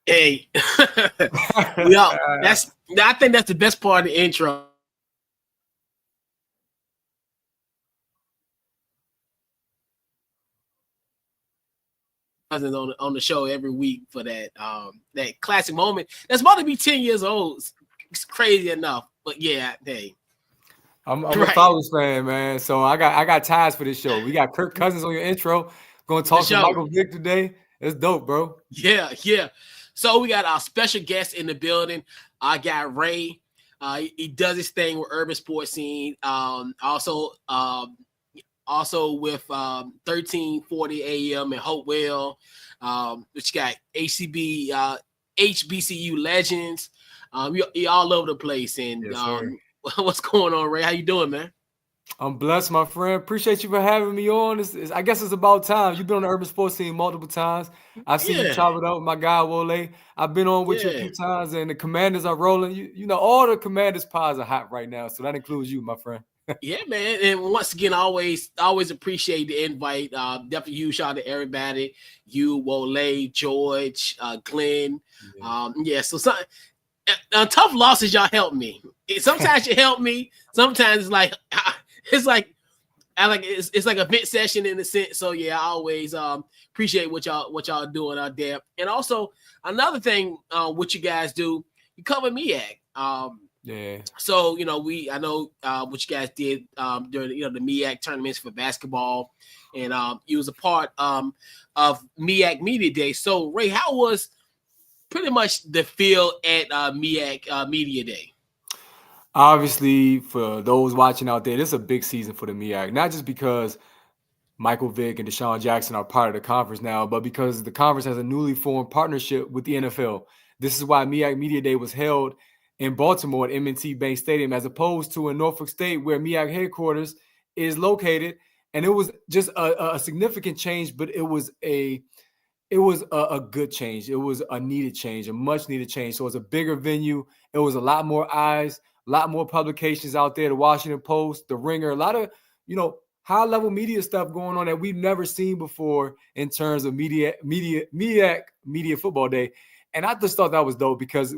Hey, yeah, I think that's the best part of the intro. On the show every week for that classic moment. That's about to be 10 years old. It's crazy enough, but yeah, hey. I'm a Falcons fan, man. So I got ties for this show. We got Kirk Cousins on your intro. Going to talk some Michael Vick today. It's dope, bro. Yeah. So we got our special guest in the building. I got Ray. He does his thing with Urban Sports Scene. Also with 1340 AM in Hopewell. Which got HBCU legends. You're all over the place. And yes, what's going on, Ray? How you doing, man? I'm blessed, my friend. Appreciate you for having me on. I guess it's about time. You've been on the Urban Sports Scene multiple times. I've seen you chop it up with my guy, Wole. I've been on with you a few times, and the Commanders are rolling. You know, all the Commanders pies are hot right now, so that includes you, my friend. Yeah, man. And once again, I always appreciate the invite. Definitely huge shout out to everybody. You, Wole, George, Glenn. So tough losses, y'all help me. Sometimes you help me. Sometimes it's like it's like a vent session in a sense. So yeah, I always appreciate what y'all doing out there. And also another thing, what you guys do, you cover MEAC. Yeah. So I know what you guys did during the MEAC tournaments for basketball, and you was a part of MEAC Media Day. So Ray, how was pretty much the feel at MEAC Media Day? Obviously, for those watching out there, this is a big season for the MEAC, not just because Michael Vick and Deshaun Jackson are part of the conference now, but because the conference has a newly formed partnership with the NFL. This is why MEAC Media Day was held in Baltimore at M&T Bank Stadium, as opposed to in Norfolk State, where MEAC headquarters is located. And it was just a significant change, but it was a good change. It was a needed change, a much needed change. So it was a bigger venue. It was a lot more eyes, a lot more publications out there. The Washington Post, The Ringer, a lot of, high-level media stuff going on that we've never seen before in terms of MEAC Media Football Day. And I just thought that was dope because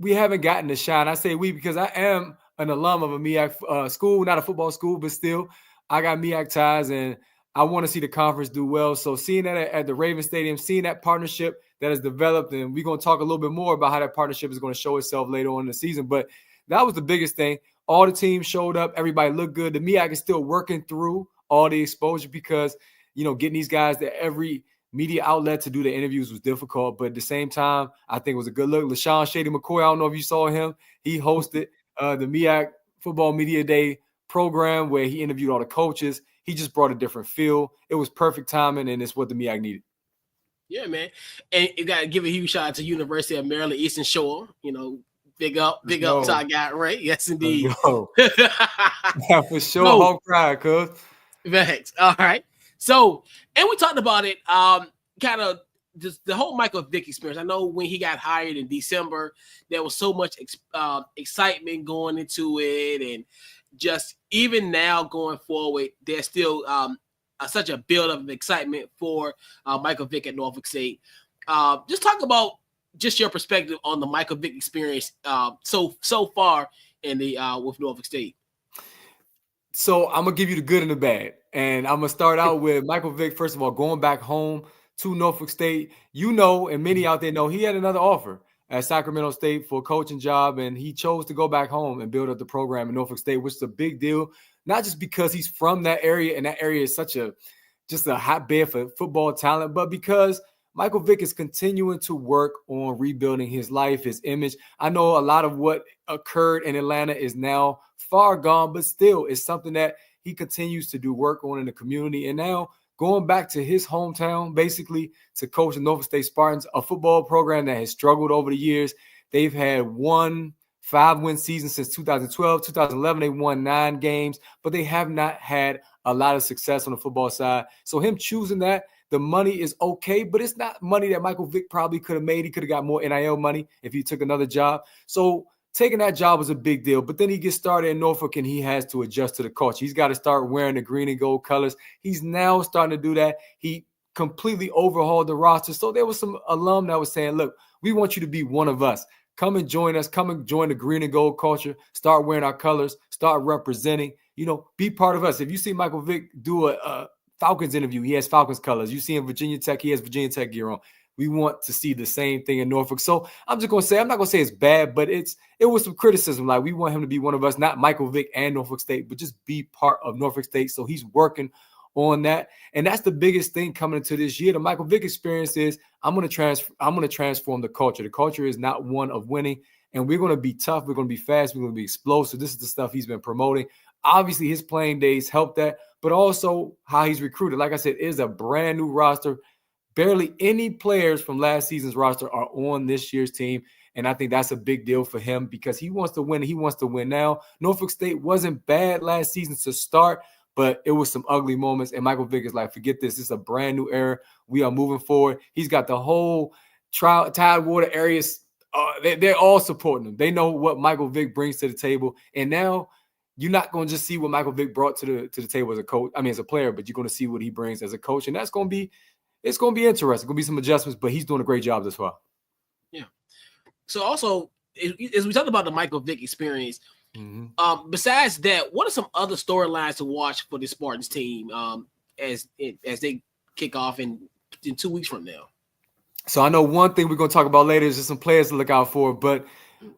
we haven't gotten the shine. I say we because I am an alum of a MEAC school, not a football school, but still I got MEAC ties and I want to see the conference do well. So seeing that at the Raven Stadium, seeing that partnership that has developed, and we're going to talk a little bit more about how that partnership is going to show itself later on in the season. But that was the biggest thing. All the teams showed up. Everybody looked good. The MEAC is still working through all the exposure because, getting these guys to every media outlet to do the interviews was difficult. But at the same time, I think it was a good look. LaShawn Shady McCoy, I don't know if you saw him. He hosted the MEAC Football Media Day program where he interviewed all the coaches. He just brought a different feel. It was perfect timing, and it's what the MEAC needed. Yeah, man. And you got to give a huge shout out to University of Maryland Eastern Shore. Big up to our guy, right? Yes, indeed. Yeah, for sure. Home pride, cuz. Thanks. All right. So, and we talked about it, kind of just the whole Michael Vick experience. I know when he got hired in December, there was so much excitement going into it, and just even now going forward, there's still such a build of excitement for Michael Vick at Norfolk State. Just talk about just your perspective on the Michael Vick experience so far in the with Norfolk State. So I'm gonna give you the good and the bad, and I'm gonna start out with Michael Vick. First of all, going back home to Norfolk State, and many out there know he had another offer at Sacramento State for a coaching job, and he chose to go back home and build up the program in Norfolk State, which is a big deal. Not just because he's from that area, and that area is just a hotbed for football talent, but because Michael Vick is continuing to work on rebuilding his life, his image. I know a lot of what occurred in Atlanta is now far gone, but still it's something that he continues to do work on in the community. And now going back to his hometown, basically to coach the Norfolk State Spartans, a football program that has struggled over the years. They've had 5-win season since 2012. 2011, they won 9 games, but they have not had a lot of success on the football side. So him choosing that, the money is okay, but it's not money that Michael Vick probably could have made. He could have got more NIL money if he took another job. So taking that job was a big deal. But then he gets started in Norfolk and he has to adjust to the culture. He's got to start wearing the green and gold colors. He's now starting to do that. He completely overhauled the roster. So there was some alum that was saying, look, we want you to be one of us. Come and join us. Come and join the green and gold culture. Start wearing our colors. Start representing. Be part of us. If you see Michael Vick do a Falcons interview, he has Falcons colors. You see him Virginia Tech, he has Virginia Tech gear on. We want to see the same thing in Norfolk. So I'm just going to say, I'm not going to say it's bad, but it was some criticism. Like, we want him to be one of us, not Michael Vick and Norfolk State, but just be part of Norfolk State. So he's working on that. And that's the biggest thing coming into this year. The Michael Vick experience is I'm going to transform the culture. The culture is not one of winning. And we're going to be tough. We're going to be fast. We're going to be explosive. This is the stuff he's been promoting. Obviously, his playing days helped that, but also how he's recruited. Like I said, is a brand new roster. Barely any players from last season's roster are on this year's team. And I think that's a big deal for him because he wants to win. He wants to win now. Norfolk State wasn't bad last season to start, but it was some ugly moments. And Michael Vick is like, forget this. This is a brand new era. We are moving forward. He's got the whole Tidewater areas. They're all supporting him. They know what Michael Vick brings to the table. And now you're not going to just see what Michael Vick brought to the table as a coach. I mean, as a player, but you're going to see what he brings as a coach. And it's going to be interesting. It's going to be some adjustments, but he's doing a great job as well. Yeah. So also, as we talked about the Michael Vick experience, besides that, what are some other storylines to watch for the Spartans team as they kick off in 2 weeks from now? So I know one thing we're going to talk about later is just some players to look out for, but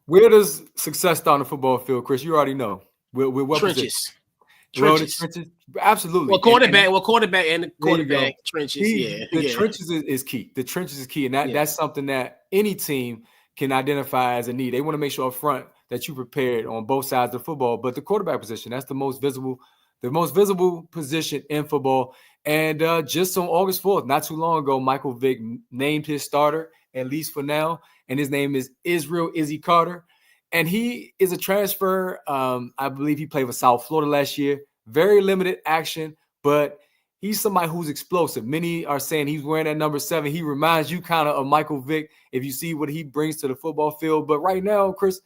where does success start on the football field, Chris? You already know. We're what trenches. Trenches. Absolutely. Well, quarterback and the quarterback trenches. The trenches is key. The trenches is key. And that's something that any team can identify as a need. They want to make sure up front that you prepared on both sides of the football. But the quarterback position, that's the most visible position in football. And just on August 4th, not too long ago, Michael Vick named his starter, at least for now. And his name is Israel Izzy Carter. And he is a transfer. I believe he played for South Florida last year. Very limited action, but he's somebody who's explosive. Many are saying he's wearing that number 7. He reminds you kind of Michael Vick if you see what he brings to the football field. But right now, Chris,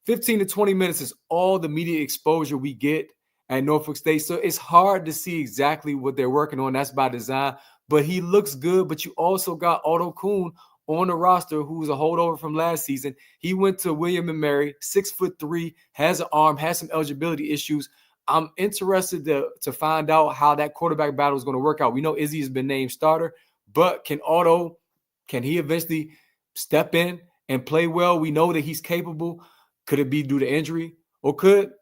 15 to 20 minutes is all the media exposure we get at Norfolk State. So it's hard to see exactly what they're working on. That's by design. But he looks good. But you also got Otto Kuhn on the roster, who's a holdover from last season. He went to William & Mary, 6'3", has an arm, has some eligibility issues. I'm interested to find out how that quarterback battle is going to work out. We know Izzy has been named starter, but can he eventually step in and play well? We know that he's capable. Could it be due to injury? Or could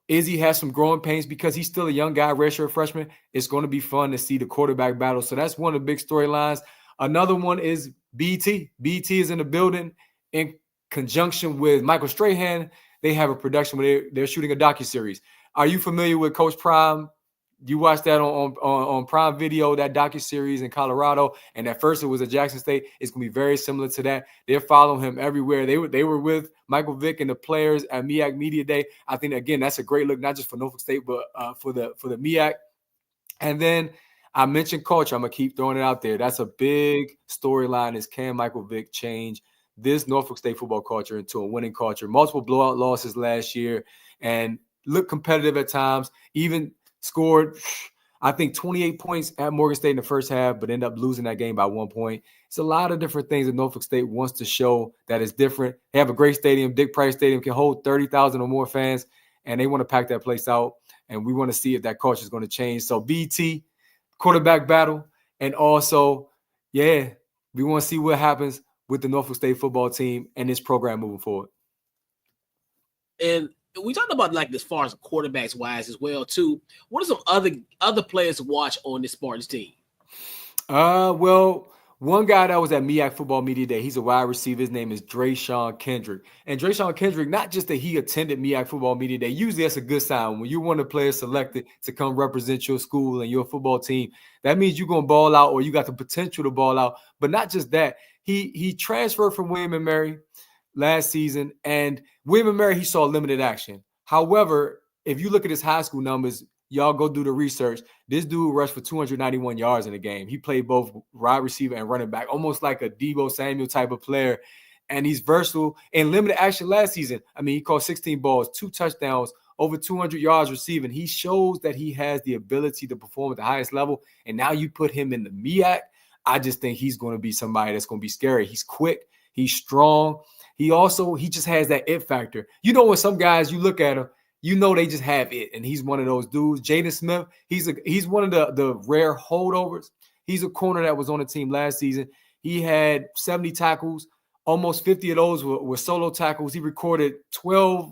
Izzy have some growing pains because he's still a young guy, redshirt freshman? It's going to be fun to see the quarterback battle. So that's one of the big storylines. Another one is BT. BT is in the building in conjunction with Michael Strahan. They have a production where they're shooting a docuseries. Are you familiar with Coach Prime? You watched that on Prime Video, that docuseries in Colorado. And at first it was at Jackson State. It's going to be very similar to that. They're following him everywhere. They were with Michael Vick and the players at MEAC Media Day. I think, again, that's a great look, not just for Norfolk State, but for the MEAC. And then I mentioned culture. I'm going to keep throwing it out there. That's a big storyline is, can Michael Vick change this Norfolk State football culture into a winning culture? Multiple blowout losses last year and look competitive at times, even scored, I think, 28 points at Morgan State in the first half, but ended up losing that game by 1 point. It's a lot of different things that Norfolk State wants to show that is different. They have a great stadium. Dick Price Stadium can hold 30,000 or more fans, and they want to pack that place out, and we want to see if that culture is going to change. So BT, quarterback battle, and also, we want to see what happens with the Norfolk State football team and this program moving forward. And we talked about, like, as far as quarterbacks wise as well too. What are some other players to watch on this Spartans team? Well, one guy that was at MEAC Football Media Day, he's a wide receiver. His name is Drayshawn Kendrick. And Drayshawn Kendrick, not just that he attended MEAC Football Media Day, usually that's a good sign. When you're one of the players selected to come represent your school and your football team, that means you're going to ball out or you got the potential to ball out. But not just that, he transferred from William & Mary last season, and William & Mary, he saw limited action. However, if you look at his high school numbers, y'all go do the research. This dude rushed for 291 yards in a game. He played both wide receiver and running back, almost like a Deebo Samuel type of player. And he's versatile in limited action last season. I mean, he caught 16 balls, 2 touchdowns, over 200 yards receiving. He shows that he has the ability to perform at the highest level. And now you put him in the MEAC. I just think he's going to be somebody that's going to be scary. He's quick. He's strong. He just has that it factor. You know, when some guys, you look at him, you know they just have it, and he's one of those dudes. Jaden Smith, he's one of the rare holdovers. He's a corner that was on the team last season. He had 70 tackles. Almost 50 of those were solo tackles. He recorded 12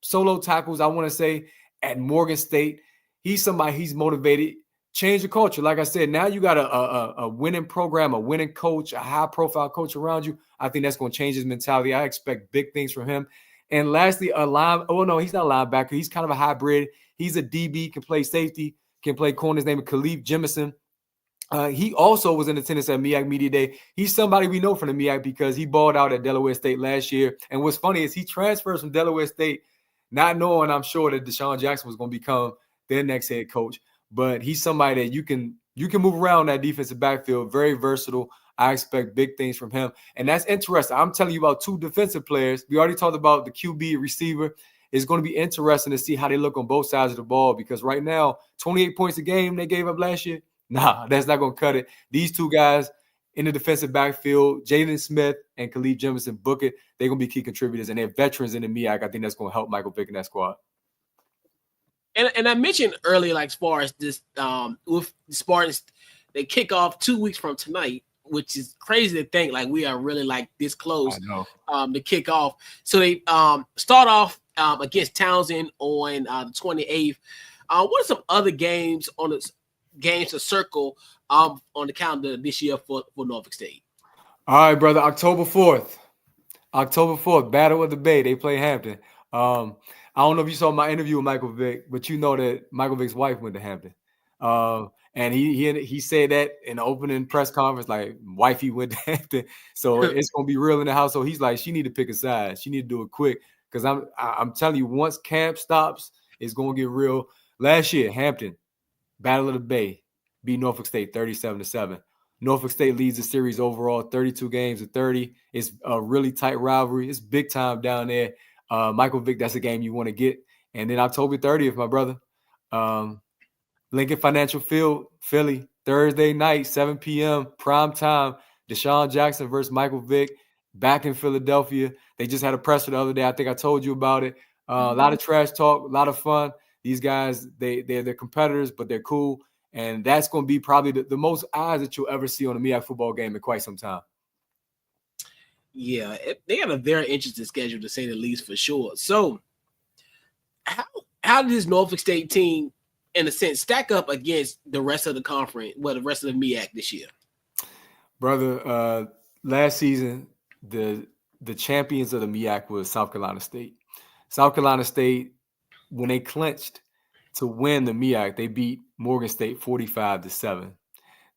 solo tackles, I want to say, at Morgan State. He's motivated. Change the culture. Like I said, now you got a winning program, a winning coach, a high-profile coach around you. I think that's going to change his mentality. I expect big things from him. And lastly, he's not a linebacker. He's kind of a hybrid. He's a DB, can play safety, can play corner. His name is Khalif Jemison. He also was in attendance at MEAC Media Day. He's somebody we know from the MEAC because he balled out at Delaware State last year. And what's funny is he transfers from Delaware State, not knowing, I'm sure, that Deshaun Jackson was going to become their next head coach. But he's somebody that you can move around that defensive backfield, very versatile. I expect big things from him. And that's interesting. I'm telling you about two defensive players. We already talked about the QB receiver. It's going to be interesting to see how they look on both sides of the ball because right now, 28 points a game they gave up last year. Nah, that's not going to cut it. These two guys in the defensive backfield, Jaden Smith and Khalif Jemison, book it. They're going to be key contributors, and they're veterans in the MEAC. I think that's going to help Michael Vick and that squad. And I mentioned earlier, like as far as this with the Spartans, they kick off 2 weeks from tonight, which is crazy to think like we are really like this close to kick off. So they start off against Townsend on the 28th. What are some other games on the games to circle on the calendar this year for Norfolk State? All right, brother. October 4th, Battle of the Bay. They play Hampton. I don't know if you saw my interview with Michael Vick, but you know that Michael Vick's wife went to Hampton. And he said that in the opening press conference, like, wifey went to Hampton. So it's going to be real in the house. So he's like, she need to pick a side. She need to do it quick. Because I'm telling you, once camp stops, it's going to get real. Last year, Hampton, Battle of the Bay, beat Norfolk State 37-7. Norfolk State leads the series overall 32 games to 30. It's a really tight rivalry. It's big time down there. Michael Vick, that's a game you want to get. And then October 30th, my brother, Lincoln Financial Field, Philly, Thursday night, 7 p.m., prime time, Deshaun Jackson versus Michael Vick back in Philadelphia. They just had a presser the other day. I think I told you about it. A lot of trash talk, a lot of fun. These guys, they're competitors, but they're cool. And that's going to be probably the most eyes that you'll ever see on a MEAC football game in quite some time. Yeah, they have a very interesting schedule, to say the least, for sure. So how did this Norfolk State team, in a sense, stack up against the rest of the conference, the rest of the MEAC this year? Brother, last season, the champions of the MEAC was South Carolina State. South Carolina State, when they clinched to win the MEAC, they beat Morgan State 45-7.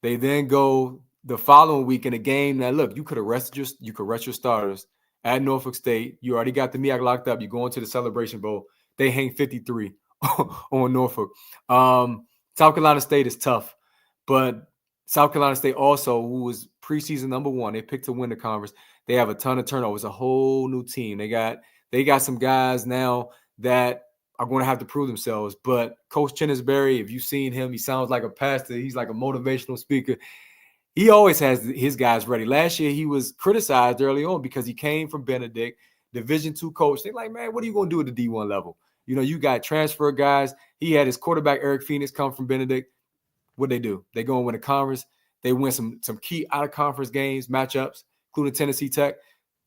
They then go the following week in a game that, look, you could rest your starters at Norfolk State. You already got the MEAC locked up. You go into the Celebration Bowl. They hang 53 on Norfolk. South Carolina State is tough, but South Carolina State also, who was preseason number 1, they picked to win the conference. They have a ton of turnovers, a whole new team. They got some guys now that are going to have to prove themselves. But Coach Chinnisberry, if you've seen him, he sounds like a pastor. He's like a motivational speaker. He always has his guys ready. Last year, he was criticized early on because he came from Benedict, Division II coach. They're like, man, what are you going to do at the D1 level? You know, you got transfer guys. He had his quarterback, Eric Phoenix, come from Benedict. What'd they do? They go and win a conference. They win some key out-of-conference games, matchups, including Tennessee Tech.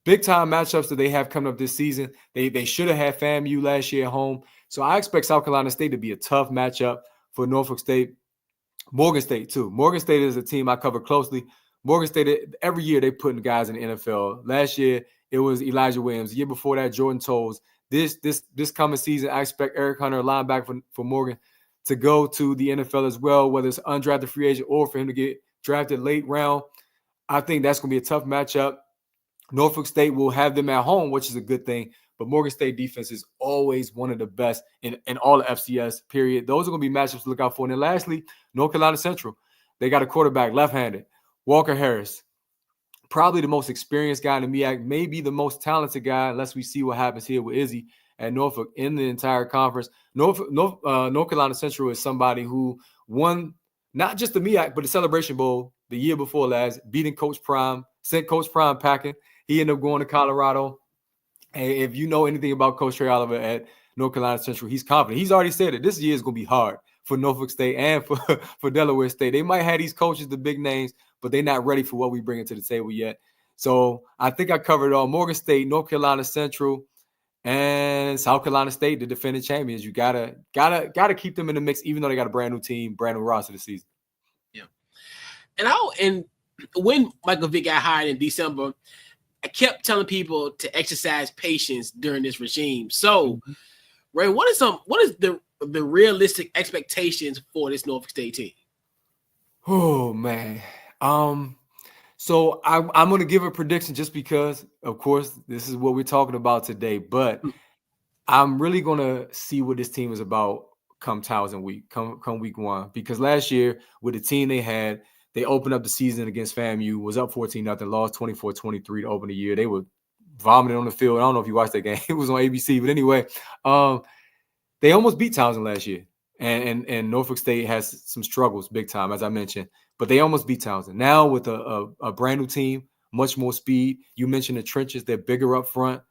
Big-time matchups that they have coming up this season. They should have had FAMU last year at home. So I expect South Carolina State to be a tough matchup for Norfolk State. Morgan State, too. Morgan State is a team I cover closely. Morgan State, every year they putting guys in the NFL. Last year, it was Elijah Williams. The year before that, Jordan Tolles. This coming season, I expect Eric Hunter, linebacker for Morgan, to go to the NFL as well, whether it's undrafted free agent or for him to get drafted late round. I think that's going to be a tough matchup. Norfolk State will have them at home, which is a good thing. But Morgan State defense is always one of the best in all of FCS, period. Those are going to be matchups to look out for. And then lastly, North Carolina Central. They got a quarterback, left-handed, Walker Harris. Probably the most experienced guy in the MEAC, maybe the most talented guy, unless we see what happens here with Izzy at Norfolk in the entire conference. North Carolina Central is somebody who won not just the MEAC, but the Celebration Bowl the year before last, beating Coach Prime, sent Coach Prime packing. He ended up going to Colorado. And if you know anything about Coach Trey Oliver at North Carolina Central, he's confident. He's already said that this year is going to be hard for Norfolk State and for Delaware State. They might have these coaches, the big names, but they're not ready for what we bring to the table yet. So I think I covered it all. Morgan State, North Carolina Central, and South Carolina State, the defending champions. You gotta keep them in the mix, even though they got a brand new team, brand new roster this season. Yeah. And when Michael Vick got hired in December, I kept telling people to exercise patience during this regime. So, Ray, what is the realistic expectations for this Norfolk State team? Oh man. So I'm going to give a prediction just because, of course, this is what we're talking about today. But I'm really going to see what this team is about come week one. Because last year, with the team they had, they opened up the season against FAMU, was up 14-0, lost 24-23 to open the year. They were vomiting on the field. I don't know if you watched that game. It was on ABC. But anyway, they almost beat Townsend last year. And Norfolk State has some struggles big time, as I mentioned. But they almost beat Townsend. Now with a brand new team, much more speed. You mentioned the trenches. They're bigger up front.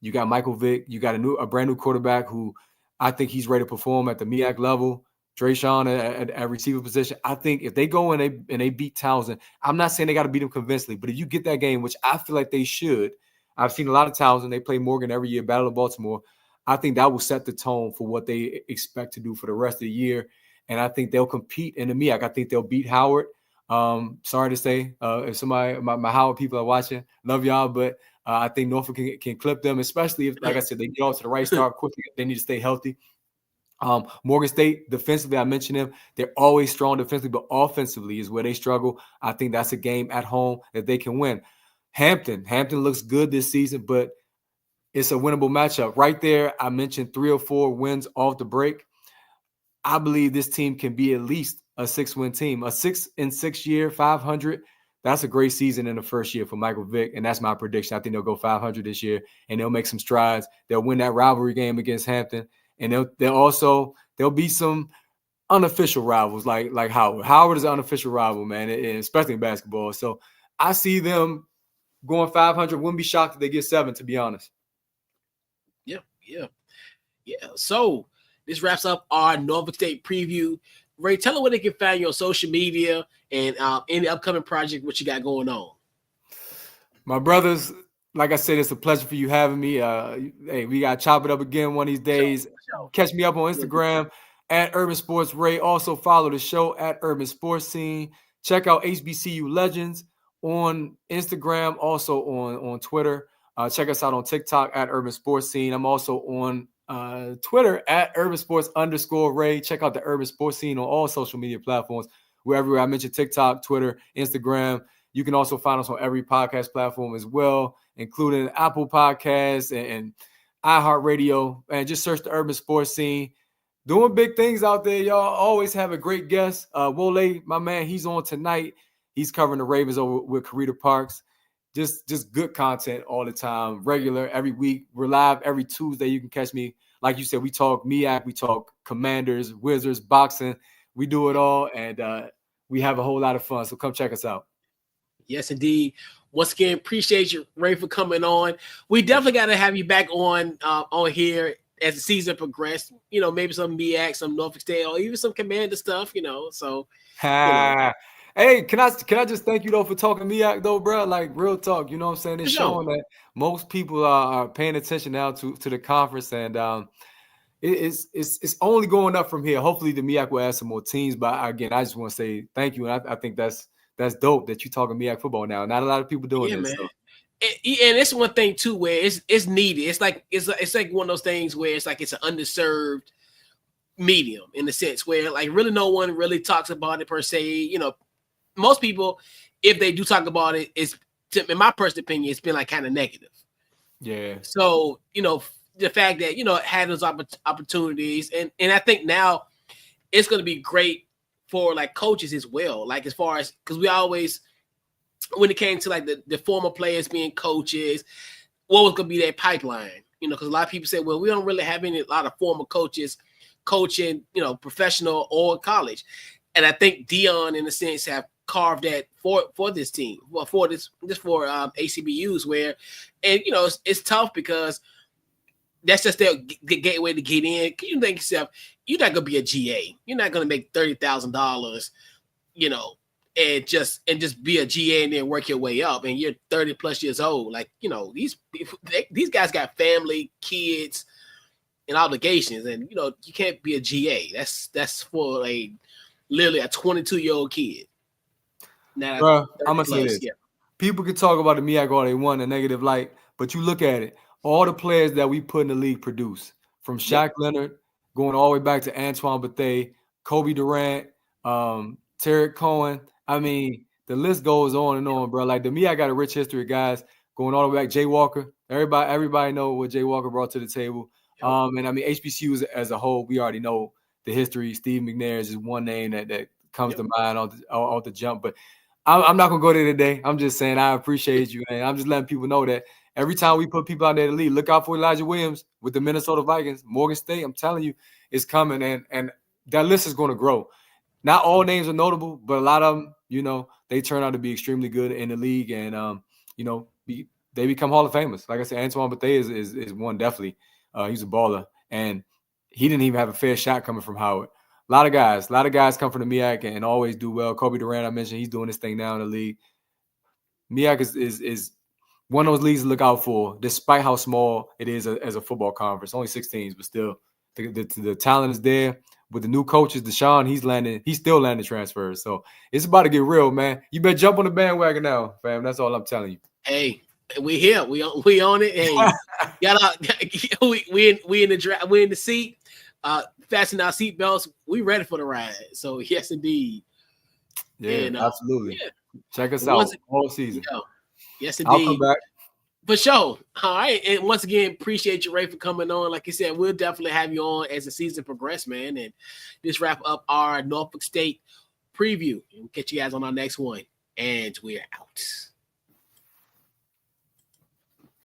You got Michael Vick. You got a brand new quarterback who I think he's ready to perform at the MEAC level. Drayshawn at receiver position. I think if they go and they beat Townsend, I'm not saying they got to beat them convincingly, but if you get that game, which I feel like they should, I've seen a lot of Townsend. They play Morgan every year, Battle of Baltimore. I think that will set the tone for what they expect to do for the rest of the year. And I think they'll compete in the MEAC. I think they'll beat Howard. Sorry to say, if somebody, my Howard people are watching, love y'all, but I think Norfolk can clip them, especially if, like I said, they get off to the right start quickly. They need to stay healthy. Morgan State, defensively, I mentioned them. They're always strong defensively, but offensively is where they struggle. I think that's a game at home that they can win. Hampton looks good this season, but it's a winnable matchup. Right there, I mentioned 3 or 4 wins off the break. I believe this team can be at least a 6-win team. A 6-6 year, 500, that's a great season in the first year for Michael Vick, and that's my prediction. I think they'll go 500 this year, and they'll make some strides. They'll win that rivalry game against Hampton. And there'll be some unofficial rivals like Howard. Howard is an unofficial rival, man, especially in basketball. So I see them going 500. Wouldn't be shocked if they get 7, to be honest. Yeah. So this wraps up our Norfolk State preview. Ray, tell them where they can find you on social media and any upcoming project, what you got going on. My brothers, like I said, it's a pleasure for you having me. Hey, we got to chop it up again one of these days. Sure. Catch me up on Instagram at Urban Sports Ray. Also follow the show at Urban Sports Scene. Check out HBCU Legends on Instagram, also on Twitter. Check us out on TikTok at Urban Sports Scene. I'm also on Twitter at Urban Sports_Ray. Check out the Urban Sports Scene on all social media platforms. Wherever I mentioned TikTok, Twitter, Instagram. You can also find us on every podcast platform as well, including Apple Podcasts and iHeartRadio. And just search the Urban Sports Scene. Doing big things out there, y'all. Always have a great guest. Wole, my man, he's on tonight. He's covering the Ravens over with Karita Parks. Just good content all the time, regular, every week. We're live every Tuesday. You can catch me. Like you said, we talk MEAC, we talk Commanders, Wizards, boxing. We do it all, and we have a whole lot of fun. So come check us out. Yes, indeed. Once again, appreciate you, Ray, for coming on. We definitely got to have you back on here as the season progressed. You know, maybe some MEAC, some Norfolk State, or even some Commander stuff. You know, so. Hey, can I just thank you though for talking MEAC though, bro? Like real talk, you know what I'm saying? It's showing that most people are paying attention now to the conference, and it's only going up from here. Hopefully, the MEAC will add some more teams. But again, I just want to say thank you, and I think that's dope that you're talking MEAC football now. Not a lot of people doing this. Man. So. And it's one thing too where it's needed. It's like one of those things where it's like it's an underserved medium in the sense where like really no one really talks about it per se. You know, most people, if they do talk about it, in my personal opinion, it's been like kind of negative. Yeah. So, you know, the fact that, you know, it had those opportunities and I think now it's going to be great for like coaches as well. Like as far as, because we always, when it came to like the former players being coaches, what was going to be their pipeline? because a lot of people say, well, we don't really have a lot of former coaches coaching, professional or college. And I think Dion, in a sense, have carved that for this team, well, for HBCUs, where, and it's tough because that's just their gateway to get in. You think yourself, you're not gonna be a GA. You're not gonna make $30,000, and just be a GA and then work your way up. And you're 30 plus years old. Like, these guys got family, kids, and obligations, and you can't be a GA. That's for literally a 22-year-old kid. Now, bro, I'm gonna say this. Yeah. People can talk about the MEAC all they want in a negative light, but you look at it, all the players that we put in the league produce, from Shaq Leonard going all the way back to Antoine Bethea, Kobe Durant, Tarek Cohen. I mean, the list goes on and on, bro. Like, the MEAC got a rich history of guys going all the way back. Jay Walker, everybody know what Jay Walker brought to the table. And I mean, HBCUs as a whole, we already know the history. Steve McNair is one name that comes to mind off the jump. But I'm not gonna go there today. I'm just saying I appreciate you, and I'm just letting people know that every time we put people out there to lead, look out for Elijah Williams with the Minnesota Vikings, Morgan State. I'm telling you, it's coming, and that list is going to grow. Not all names are notable, but a lot of them, they turn out to be extremely good in the league, and they become Hall of Famers. Like I said, Antoine Bethea is one definitely. He's a baller, and he didn't even have a fair shot coming from Howard. A lot of guys come from the MEAC and always do well. Kobe Durant, I mentioned, he's doing this thing now in the league. MEAC is one of those leagues to look out for, despite how small it is as a football conference. Only 6 teams, but still, the talent is there. With the new coaches, Deshaun, he's still landing transfers. So it's about to get real, man. You better jump on the bandwagon now, fam. That's all I'm telling you. Hey, we here. We on it. Hey, we in the seat. Fasten our seatbelts. We ready for the ride. So yes, indeed. Yeah, absolutely. Yeah. Check us out all season. Yes, indeed. I'll come back. For sure. All right. And once again, appreciate you, Ray, for coming on. Like you said, we'll definitely have you on as the season progresses, man. And just wrap up our Norfolk State preview. And we'll catch you guys on our next one. And we're out.